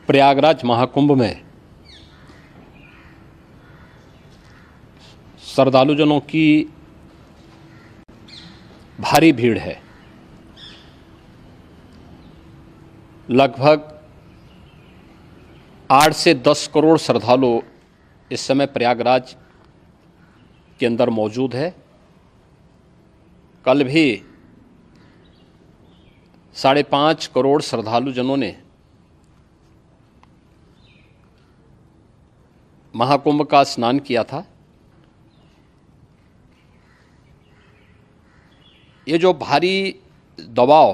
प्रयागराज महाकुंभ में श्रद्धालुजनों की भारी भीड़ है। लगभग 8 से 10 करोड़ श्रद्धालु इस समय प्रयागराज के अंदर मौजूद है। कल भी 5.5 करोड़ श्रद्धालुजनों ने महाकुंभ का स्नान किया था। ये जो भारी दबाव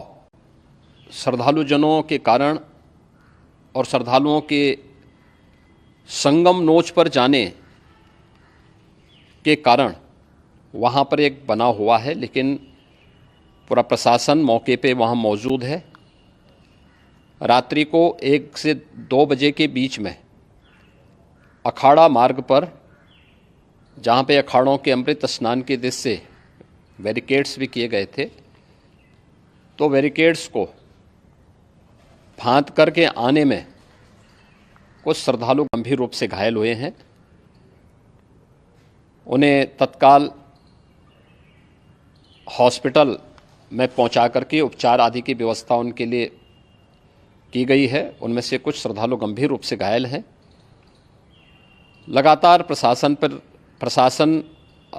श्रद्धालुजनों के कारण और श्रद्धालुओं के संगम नोच पर जाने के कारण वहाँ पर एक बना हुआ है, लेकिन पूरा प्रशासन मौके पे वहाँ मौजूद है। रात्रि को 1 से 2 बजे के बीच में अखाड़ा मार्ग पर, जहाँ पे अखाड़ों के अमृत स्नान के दृश्य से बैरिकेड्स भी किए गए थे, तो बैरिकेड्स को फांद करके आने में कुछ श्रद्धालु गंभीर रूप से घायल हुए हैं। उन्हें तत्काल हॉस्पिटल में पहुंचा करके उपचार आदि की व्यवस्था उनके लिए की गई है। उनमें से कुछ श्रद्धालु गंभीर रूप से घायल हैं। लगातार प्रशासन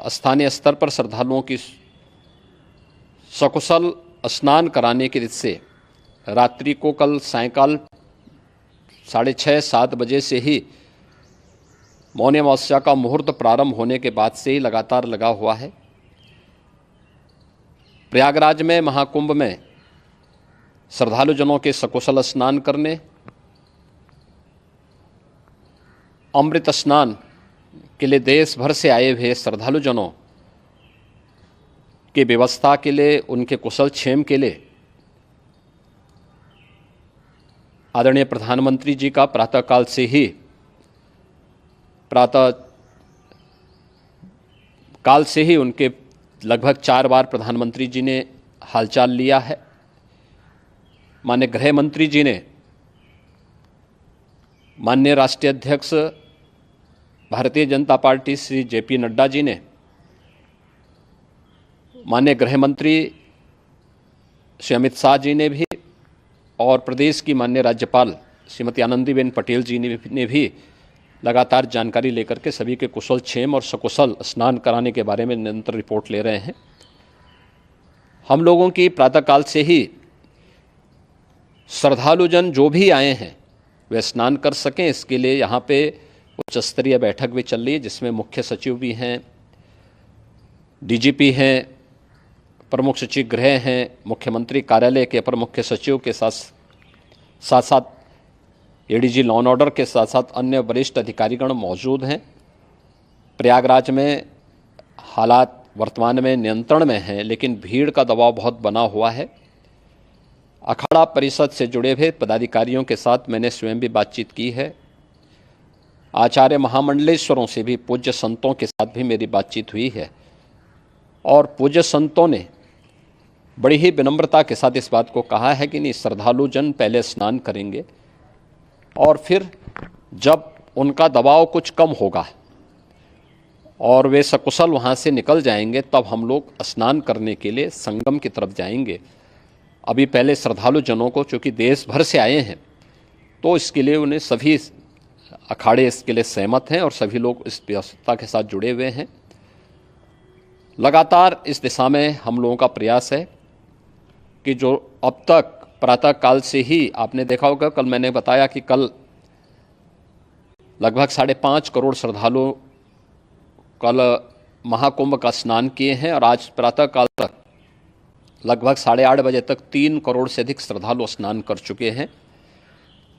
स्थानीय स्तर पर श्रद्धालुओं की सकुशल स्नान कराने के दृष्टि से रात्रि को कल सायंकाल 6:30-7 बजे से ही मौनी अमावस्या का मुहूर्त प्रारंभ होने के बाद से ही लगातार लगा हुआ है। प्रयागराज में महाकुंभ में श्रद्धालुजनों के सकुशल स्नान करने, अमृत स्नान के लिए देश भर से आए हुए श्रद्धालुजनों की व्यवस्था के लिए, उनके कुशल क्षेम के लिए आदरणीय प्रधानमंत्री जी का प्रातःकाल से ही उनके लगभग 4 बार प्रधानमंत्री जी ने हालचाल लिया है। माननीय गृह मंत्री जी ने, माननीय राष्ट्रीय अध्यक्ष भारतीय जनता पार्टी श्री JP नड्डा जी ने, माननीय गृह मंत्री श्री अमित शाह जी ने भी, और प्रदेश की माननीय राज्यपाल श्रीमती आनंदीबेन पटेल जी ने भी लगातार जानकारी लेकर के सभी के कुशल क्षेम और सकुशल स्नान कराने के बारे में निरंतर रिपोर्ट ले रहे हैं। हम लोगों की प्रातःकाल से ही श्रद्धालुजन जो भी आए हैं वे स्नान कर सकें, इसके लिए यहाँ पे उच्च स्तरीय बैठक भी चल रही है, जिसमें मुख्य सचिव भी हैं, DGP हैं, प्रमुख सचिव गृह हैं, मुख्यमंत्री कार्यालय के अपर मुख्य सचिव के साथ ADG लॉ एंड ऑर्डर के साथ साथ अन्य वरिष्ठ अधिकारीगण मौजूद हैं। प्रयागराज में हालात वर्तमान में नियंत्रण में हैं, लेकिन भीड़ का दबाव बहुत बना हुआ है। अखाड़ा परिषद से जुड़े हुए पदाधिकारियों के साथ मैंने स्वयं भी बातचीत की है। आचार्य महामंडलेश्वरों से भी, पूज्य संतों के साथ भी मेरी बातचीत हुई है, और पूज्य संतों ने बड़ी ही विनम्रता के साथ इस बात को कहा है कि नहीं, श्रद्धालुजन पहले स्नान करेंगे और फिर जब उनका दबाव कुछ कम होगा और वे सकुशल वहाँ से निकल जाएंगे, तब हम लोग स्नान करने के लिए संगम की तरफ जाएंगे। अभी पहले श्रद्धालुजनों को, चूँकि देश भर से आए हैं, तो इसके लिए उन्हें सभी अखाड़े इसके लिए सहमत हैं और सभी लोग इस व्यवस्था के साथ जुड़े हुए हैं। लगातार इस दिशा में हम लोगों का प्रयास है कि जो अब तक प्रातःकाल से ही आपने देखा होगा, कल मैंने बताया कि कल लगभग 5.5 करोड़ श्रद्धालु कल महाकुंभ का स्नान किए हैं, और आज प्रातःकाल तक लगभग 8:30 बजे तक 3 करोड़ से अधिक श्रद्धालु स्नान कर चुके हैं,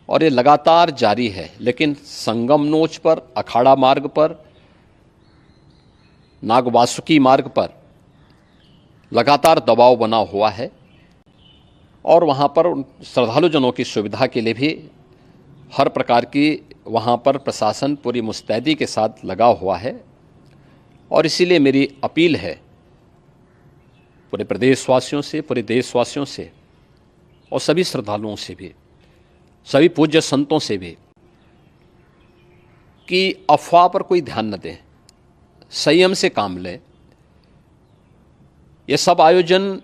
और ये लगातार जारी है। लेकिन संगम नोच पर, अखाड़ा मार्ग पर, नागवासुकी मार्ग पर लगातार दबाव बना हुआ है, और वहाँ पर श्रद्धालुजनों की सुविधा के लिए भी हर प्रकार की वहाँ पर प्रशासन पूरी मुस्तैदी के साथ लगा हुआ है। और इसीलिए मेरी अपील है पूरे प्रदेशवासियों से, पूरे देशवासियों से और सभी श्रद्धालुओं से भी, सभी पूज्य संतों से भी कि अफवाह पर कोई ध्यान न दें, संयम से काम लें। ये सब आयोजन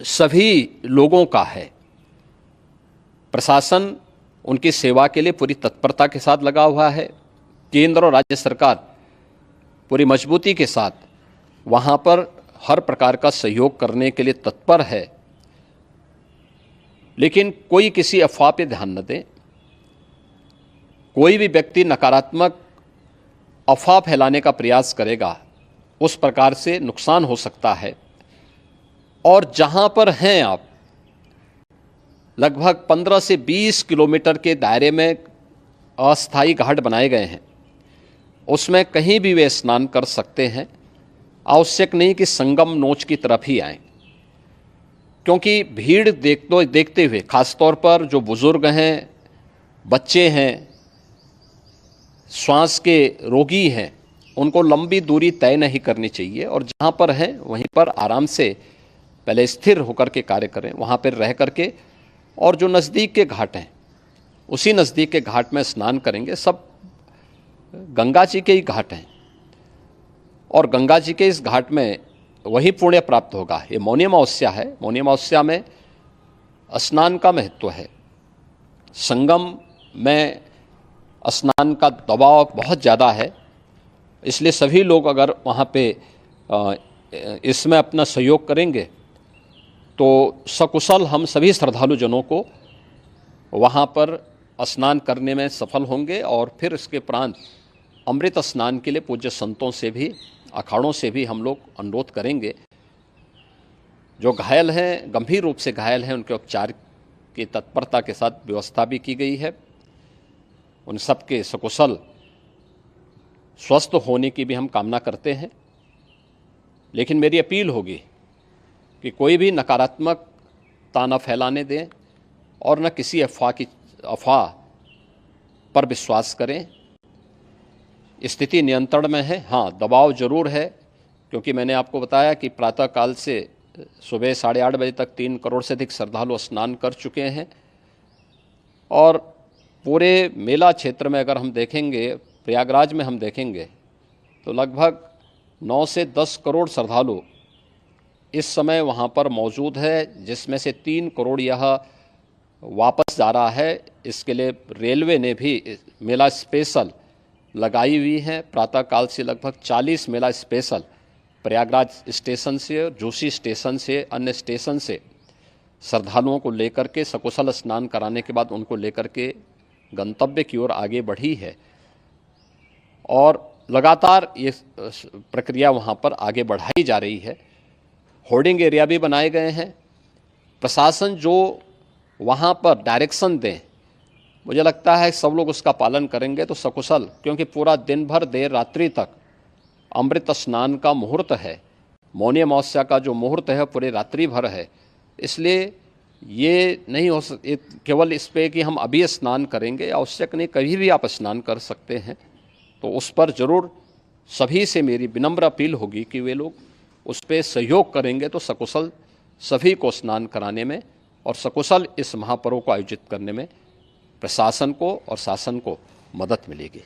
सभी लोगों का है। प्रशासन उनकी सेवा के लिए पूरी तत्परता के साथ लगा हुआ है। केंद्र और राज्य सरकार पूरी मजबूती के साथ वहाँ पर हर प्रकार का सहयोग करने के लिए तत्पर है। लेकिन कोई किसी अफवाह पे ध्यान न दें। कोई भी व्यक्ति नकारात्मक अफवाह फैलाने का प्रयास करेगा, उस प्रकार से नुकसान हो सकता है। और जहाँ पर हैं आप, लगभग 15 से 20 किलोमीटर के दायरे में अस्थायी घाट बनाए गए हैं। उसमें कहीं भी वे स्नान कर सकते हैं। आवश्यक नहीं कि संगम नोच की तरफ ही आएं, क्योंकि भीड़ देखते हुए खासतौर पर जो बुजुर्ग हैं, बच्चे हैं, श्वास के रोगी हैं, उनको लंबी दूरी तय नहीं करनी चाहिए। और जहाँ पर हैं वहीं पर आराम से पहले स्थिर होकर के कार्य करें, वहाँ पर रह करके। और जो नज़दीक के घाट हैं, उसी नज़दीक के घाट में स्नान करेंगे। सब गंगा जी के ही घाट हैं और गंगा जी के इस घाट में वही पुण्य प्राप्त होगा। ये मौनी अमावस्या है। मौनी अमावस्या में स्नान का महत्व है। संगम में स्नान का दबाव बहुत ज़्यादा है, इसलिए सभी लोग अगर वहाँ पे इसमें अपना सहयोग करेंगे तो सकुशल हम सभी श्रद्धालु जनों को वहाँ पर स्नान करने में सफल होंगे। और फिर इसके उपरांत अमृत स्नान के लिए पूज्य संतों से भी, अखाड़ों से भी हम लोग अनुरोध करेंगे। जो घायल हैं, गंभीर रूप से घायल हैं, उनके उपचार की तत्परता के साथ व्यवस्था भी की गई है। उन सब के सकुशल स्वस्थ होने की भी हम कामना करते हैं। लेकिन मेरी अपील होगी कि कोई भी नकारात्मकता न फैलाने दें और न किसी अफवाह पर विश्वास करें। स्थिति नियंत्रण में है। हाँ, दबाव जरूर है, क्योंकि मैंने आपको बताया कि प्रातःकाल से सुबह 8:30 बजे तक 3 करोड़ से अधिक श्रद्धालु स्नान कर चुके हैं। और पूरे मेला क्षेत्र में अगर हम देखेंगे, प्रयागराज में हम देखेंगे तो लगभग 9 से 10 करोड़ श्रद्धालु इस समय वहाँ पर मौजूद है, जिसमें से 3 करोड़ यह वापस जा रहा है। इसके लिए रेलवे ने भी मेला स्पेशल लगाई हुई है। प्रातःकाल से लगभग 40 मेला स्पेशल प्रयागराज स्टेशन से, जोशी स्टेशन से, अन्य स्टेशन से श्रद्धालुओं को लेकर के सकुशल स्नान कराने के बाद उनको लेकर के गंतव्य की ओर आगे बढ़ी है। और लगातार ये प्रक्रिया वहाँ पर आगे बढ़ाई जा रही है। होर्डिंग एरिया भी बनाए गए हैं। प्रशासन जो वहाँ पर डायरेक्शन दें, मुझे लगता है सब लोग उसका पालन करेंगे तो सकुशल, क्योंकि पूरा दिन भर देर रात्रि तक अमृत स्नान का मुहूर्त है। मौनी अमावस्या का जो मुहूर्त है पूरे रात्रि भर है। इसलिए ये नहीं हो केवल इस पे कि हम अभी स्नान करेंगे, आवश्यक नहीं, कभी भी आप स्नान कर सकते हैं। तो उस पर ज़रूर सभी से मेरी विनम्र अपील होगी कि वे लोग उस पर सहयोग करेंगे तो सकुशल सभी को स्नान कराने में और सकुशल इस महापर्व को आयोजित करने में प्रशासन को और शासन को मदद मिलेगी।